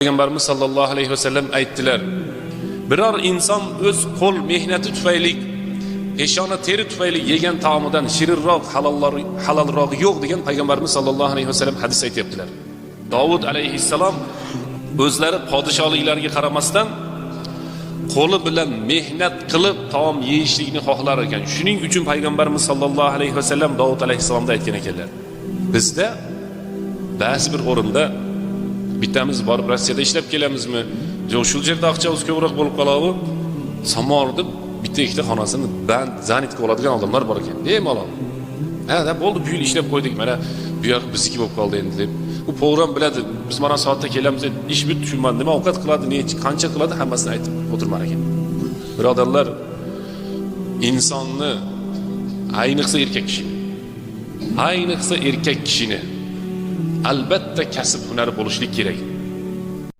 Peygamberimiz sallallohu alayhi vasallam aytdilar: biror inson o'z qo'l mehnati tufayli, peshona teri tufayli yegan taomidan shirinroq, halolroq yo'q degan Peygamberimiz sallallohu alayhi vasallam hadis aytibdilar. Davud alayhissalom o'zlari podshohliklariga qaramasdan qo'li bilan mehnat qilib taom yeyishlikni xohlar ekan. Shuning uchun Peygamberimiz sallallohu alayhi vasallam Davud alayhissalomga aytgan ekanlar: bizda ba'zi bir o'rinda bittamiz borib Rossiyada ishlab kelamizmi, shu yerda aqchamiz ko'proq bo'lib qoladi, samorni bitta ikkita xonasini band zanitga oladigan odamlar bor ekan. Bemalol. Ha, bo'ldi, bu yil ishlab qo'ydik, mana bu yoq bizniki bo'lib qoldi endi deb. U program biladi, biz mana soatda kelamiz deb ish bit tushunmadi, nima ovqat qiladi, qancha qiladi, hammasini aytib o'tirmar ekan. Birodarlar, insonni, ayniqsa erkak kishini albatta kasb hunari bo'lishlik kerak.